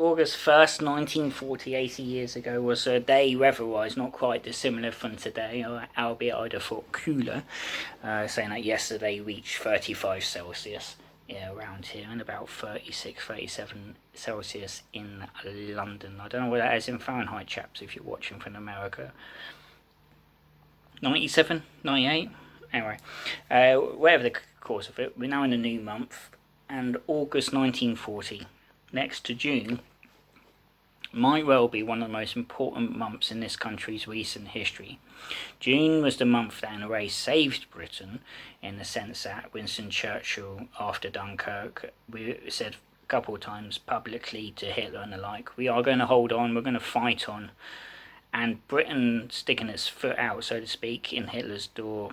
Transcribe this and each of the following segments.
August 1st, 1940, 80 years ago, was a day weather-wise not quite dissimilar from today, albeit I'd have thought cooler, saying that yesterday reached 35 Celsius around here, and about 36, 37 Celsius in London. I don't know what that is in Fahrenheit, chaps, if you're watching from America. 97, 98? Anyway, whatever the course of it, we're now in a new month, and August 1940, next to June, might well be one of the most important months in this country's recent history. June was the month that in a way saved Britain, in the sense that Winston Churchill, after Dunkirk, said a couple of times publicly to Hitler and the like, we are going to hold on, we're going to fight on. And Britain sticking its foot out, so to speak, in Hitler's door,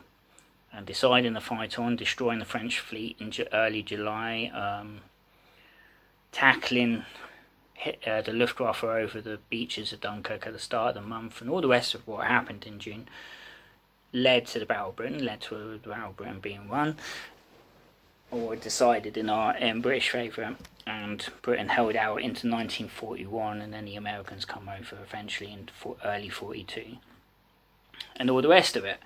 and deciding to fight on, destroying the French fleet in early July, tackling the Luftwaffe over the beaches of Dunkirk at the start of the month, and all the rest of what happened in June led to the Battle of Britain, led to the Battle of Britain being won, or decided in British favour, and Britain held out into 1941, and then the Americans come over eventually in early 42, and all the rest of it.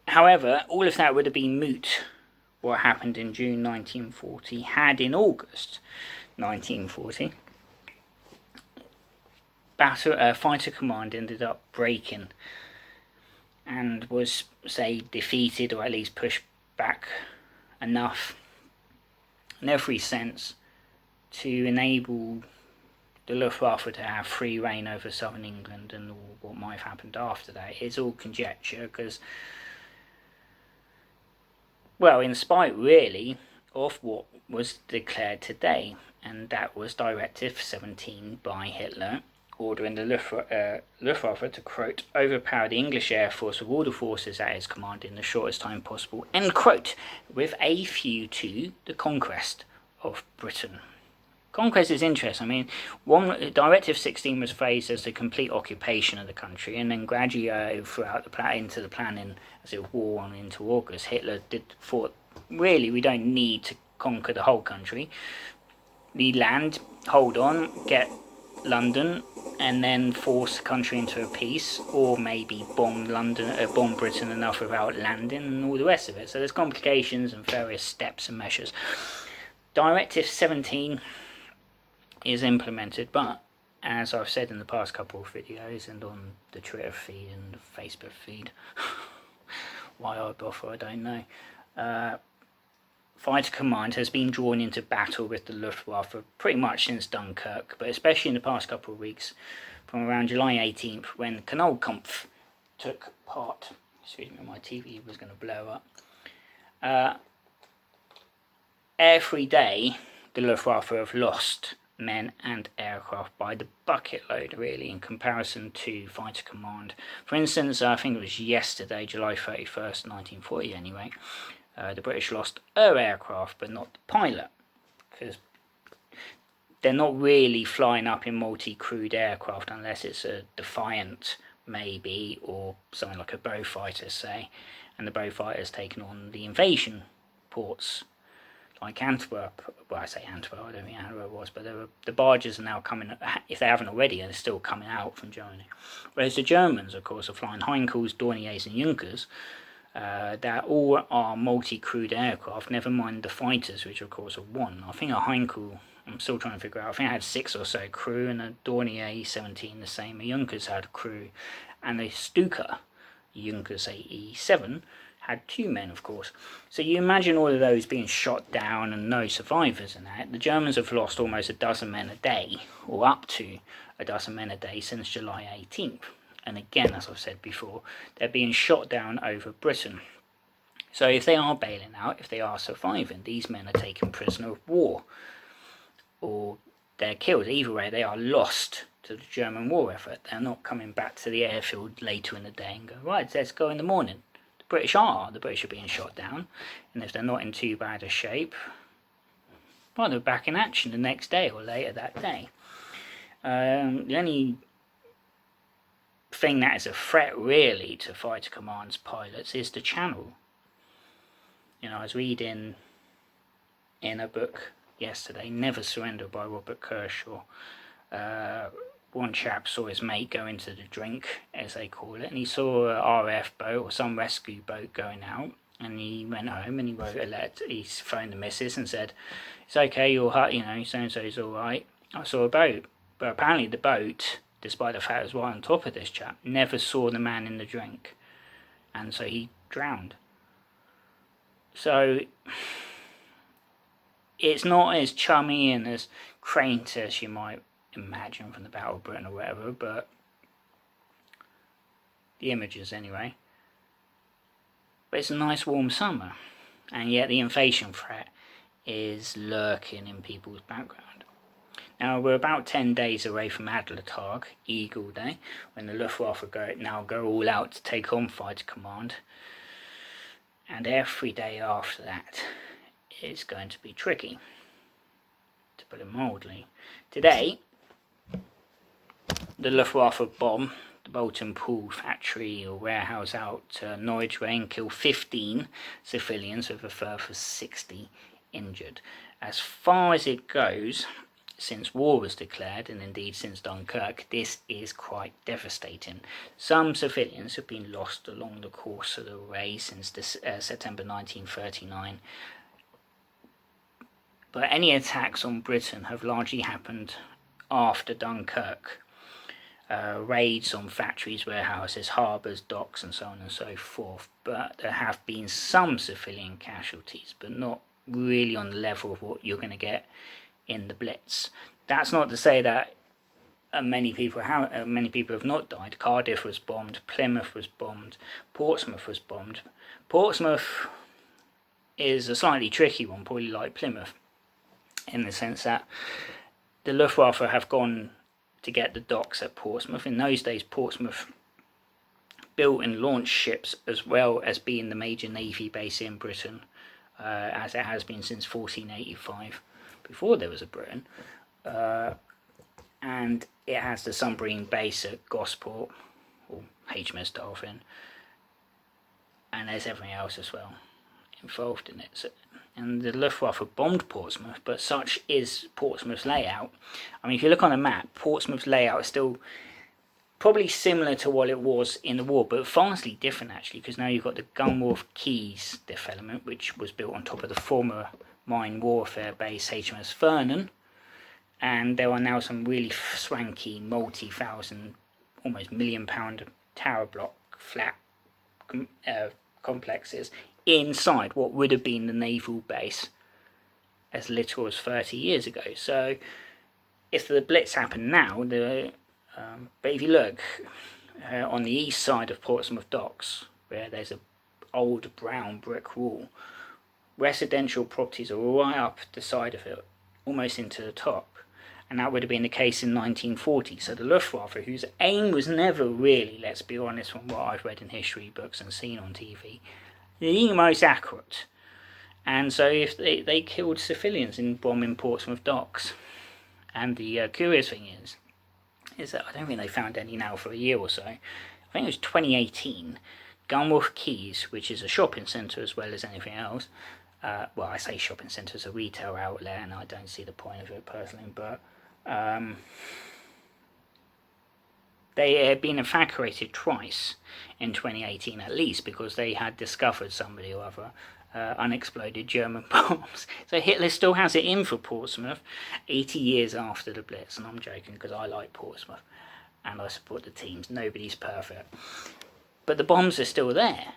However, all of that would have been moot, what happened in June 1940, had in August 1940 Fighter Command ended up breaking and was, say, defeated, or at least pushed back enough in every sense to enable the Luftwaffe to have free reign over southern England, and what might have happened after that is all conjecture, because, well, in spite really of what was declared today, and that was Directive 17 by Hitler, ordering the Luftwaffe to, quote, overpower the English Air Force with all the forces at its command in the shortest time possible, end quote, with a view to the conquest of Britain. Conquest is interesting. I mean, Directive 16 was phrased as the complete occupation of the country, and then gradually throughout into the planning as it wore on into August, Hitler thought, really, we don't need to conquer the whole country. We land, hold on, get London, and then force the country into a peace, or maybe bomb Britain enough without landing, and all the rest of it. So there's complications and various steps and measures. Directive 17 is implemented, but as I've said in the past couple of videos and on the Twitter feed and the Facebook feed, why I bother, I don't know. Fighter Command has been drawn into battle with the Luftwaffe pretty much since Dunkirk, but especially in the past couple of weeks, from around July 18th, when Kanalkampf took part. Excuse me, my TV was going to blow up. Every day, the Luftwaffe have lost men and aircraft by the bucket load, really, in comparison to Fighter Command. For instance, I think it was yesterday, July 31st, 1940 anyway, the British lost her aircraft, but not the pilot, because they're not really flying up in multi-crewed aircraft unless it's a Defiant, maybe, or something like a Beaufighter, say, and the Beaufighter's taken on the invasion ports, like Antwerp. Well, I say Antwerp, I don't think Antwerp was, but the barges are now coming, if they haven't already, they're still coming out from Germany. Whereas the Germans, of course, are flying Heinkels, Dorniers and Junkers, that all are multi-crewed aircraft, never mind the fighters, which of course are one. I think a Heinkel, I'm still trying to figure out, I think I had 6 or so crew, and a Dornier 17 the same, a Junkers had a crew, and a Stuka, Junkers AE7, had 2 men, of course. So you imagine all of those being shot down and no survivors in that. The Germans have lost almost a dozen men a day, or up to a dozen men a day since July 18th. And again, as I've said before, they're being shot down over Britain. So if they are bailing out, if they are surviving, these men are taken prisoner of war, or they're killed. Either way, they are lost to the German war effort. They're not coming back to the airfield later in the day and go, right, let's go in the morning. The British are being shot down, and if they're not in too bad a shape, well, they're back in action the next day or later that day. The only thing that is a threat really to Fighter Command's pilots is the Channel. You know, I was reading in a book yesterday, Never Surrender by Robert Kershaw. One chap saw his mate go into the drink, as they call it, and he saw a RF boat or some rescue boat going out, and he went home and he wrote a letter. He phoned the missus and said, "It's okay, your hut, so-and-so's alright. I saw a boat." But apparently the boat, despite the fact it was right on top of this chap, never saw the man in the drink, and so he drowned. So it's not as chummy and as quaint as you might imagine from the Battle of Britain or whatever, but the images anyway. But it's a nice warm summer, and yet the invasion threat is lurking in people's background. Now we're about 10 days away from Adlertag, Eagle Day, when the Luftwaffe go all out to take on Fighter Command, and every day after that is going to be tricky, to put it mildly. Today, the Luftwaffe bomb the Bolton Pool factory or warehouse out Norwich Way and killed 15 civilians with a further 60 injured. As far as it goes, since war was declared, and indeed since Dunkirk, this is quite devastating. Some civilians have been lost along the course of the way since September 1939. But any attacks on Britain have largely happened after Dunkirk. Raids on factories, warehouses, harbours, docks and so on and so forth. But there have been some civilian casualties, but not really on the level of what you're going to get in the Blitz. That's not to say that many people have not died. Cardiff was bombed, Plymouth was bombed, Portsmouth was bombed. Portsmouth is a slightly tricky one, probably like Plymouth, in the sense that the Luftwaffe have gone to get the docks at Portsmouth. In those days, Portsmouth built and launched ships as well as being the major navy base in Britain, as it has been since 1485, before there was a Britain. And it has the submarine base at Gosport, or HMS Dolphin, and there's everything else as well involved in it. So, and the Luftwaffe bombed Portsmouth, but such is Portsmouth's layout. I mean, if you look on a map, Portsmouth's layout is still probably similar to what it was in the war, but vastly different actually, because now you've got the Gunwharf Quays development, which was built on top of the former mine warfare base HMS Vernon, and there are now some really swanky multi-thousand, almost £1,000,000 tower block flat complexes inside what would have been the naval base as little as 30 years ago. So if the Blitz happened now, but if you look on the east side of Portsmouth Docks, where there's an old brown brick wall, residential properties are right up the side of it, almost into the top. And that would have been the case in 1940. So the Luftwaffe, whose aim was never really, let's be honest, from what I've read in history books and seen on TV, the most accurate. And so if they killed civilians in bombing Portsmouth Docks. And the curious thing is that I don't think they found any now for a year or so. I think it was 2018. Gunwharf Quays, which is a shopping centre as well as anything else. Well, I say shopping centre as a retail outlet, and I don't see the point of it personally, but they had been evacuated twice in 2018 at least, because they had discovered somebody or other unexploded German bombs. So Hitler still has it in for Portsmouth 80 years after the Blitz, and I'm joking because I like Portsmouth and I support the teams. Nobody's perfect, but the bombs are still there,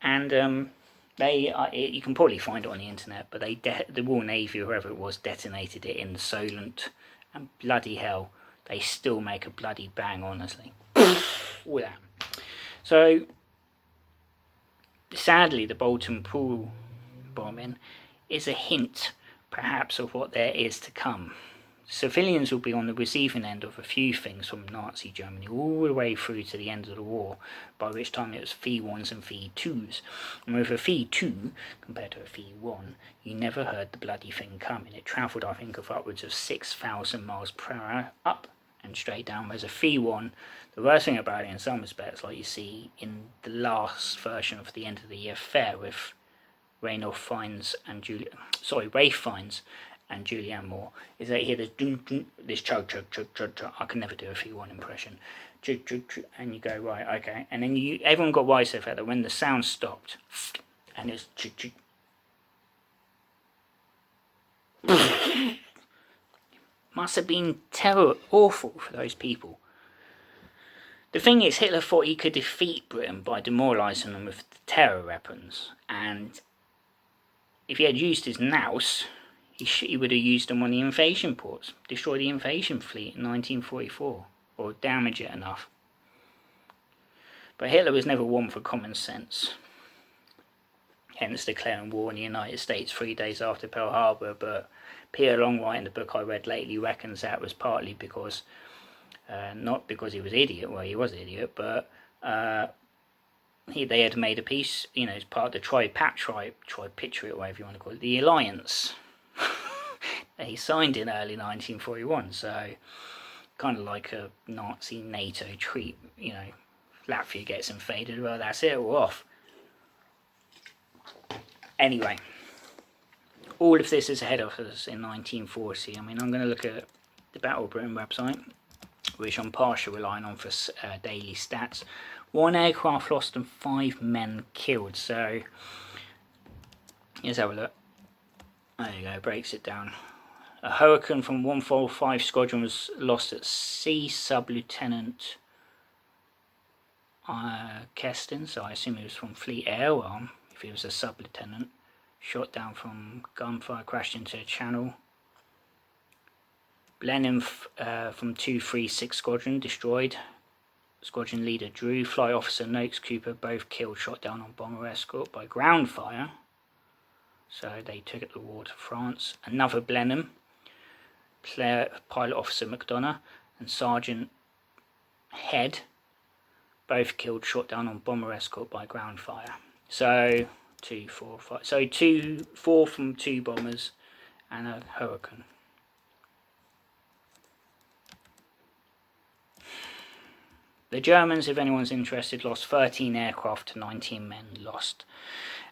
and you can probably find it on the internet, but the Royal Navy, or whoever it was, detonated it in Solent, and bloody hell, they still make a bloody bang, honestly. All that. So, sadly, the Bolton Pool bombing is a hint, perhaps, of what there is to come. Civilians will be on the receiving end of a few things from Nazi Germany all the way through to the end of the war, by which time it was Phi 1s and Phi 2s. And with a Phi 2 compared to a Phi 1, you never heard the bloody thing coming. It travelled, I think, of upwards of 6,000 miles per hour up and straight down. Whereas a Phi 1, the worst thing about it in some respects, like you see in the last version of the End of the Year Fair with Rafe Fiennes and Julianne Moore, is that you hear this this chug chug chug chug chug. I can never do a 3-1 impression. Chug chug chug, and you go, right, okay, and then everyone got wise to the fact that when the sound stopped, and it's chug chug. Must have been awful for those people. The thing is, Hitler thought he could defeat Britain by demoralising them with the terror weapons, and if he had used his nous, he would have used them on the invasion ports, destroy the invasion fleet in 1944, or damage it enough. But Hitler was never one for common sense, hence declaring war on the United States 3 days after Pearl Harbor. But Peter Longwhite, in the book I read lately, reckons that was partly because, not because he was an idiot, well, he was an idiot, but they had made a peace, as part of the Tripatriot, whatever you want to call it, the alliance. He signed in early 1941, so kind of like a Nazi NATO treat, Latvia gets invaded, well, that's it, we're off. Anyway, all of this is ahead of us in 1940. I mean, I'm going to look at the Battle of Britain website, which I'm partially relying on for daily stats. 1 aircraft lost and 5 men killed. So let's have a look. There you go, breaks it down. A Hurricane from 145 Squadron was lost at sea. Sub-Lieutenant Keston, so I assume he was from Fleet Air Arm, if he was a sub-lieutenant. Shot down from gunfire, crashed into a channel. Blenheim from 236 Squadron, destroyed. Squadron leader Drew, Flight Officer Noakes Cooper, both killed, shot down on bomber escort by ground fire. So they took it to war to France. Another Blenheim, Pilot Officer McDonough and Sergeant Head, both killed, shot down on bomber escort by ground fire. So 2, 4, 5. So 4 from 2 bombers and a Hurricane. The Germans, if anyone's interested, lost 13 aircraft to 19 men lost.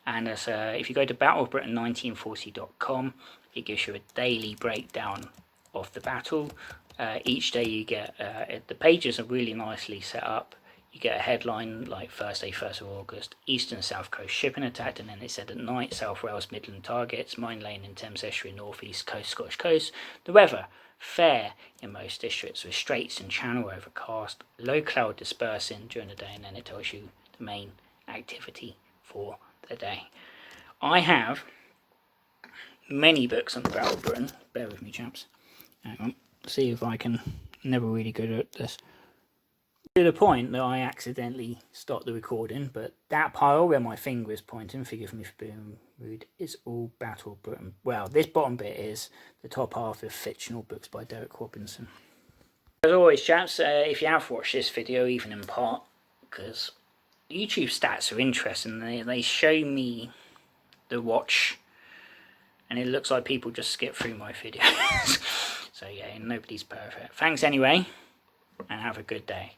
And as if you go to battleofbritain1940.com, it gives you a daily breakdown of the battle. Each day you get, the pages are really nicely set up. You get a headline like Thursday, 1st of August, East and South Coast shipping attacked, and then it said at night, South Wales, Midland targets, mine lane in Thames Estuary, North East Coast, Scottish coast. The weather, fair in most districts, with straits and channel overcast, low cloud dispersing during the day, and then it tells you the main activity for the day. I have many books on the Battle of Britain. Bear with me, chaps. Hang on, see if I can. Never really good at this. To the point that I accidentally stopped the recording, but that pile where my finger is pointing, forgive me for being rude, is all Battle of Britain. Well, this bottom bit is the top half of fictional books by Derek Robinson. As always, chaps, if you have watched this video, even in part, because YouTube stats are interesting, they show me the watch, and it looks like people just skip through my videos. So yeah, nobody's perfect. Thanks anyway, and have a good day.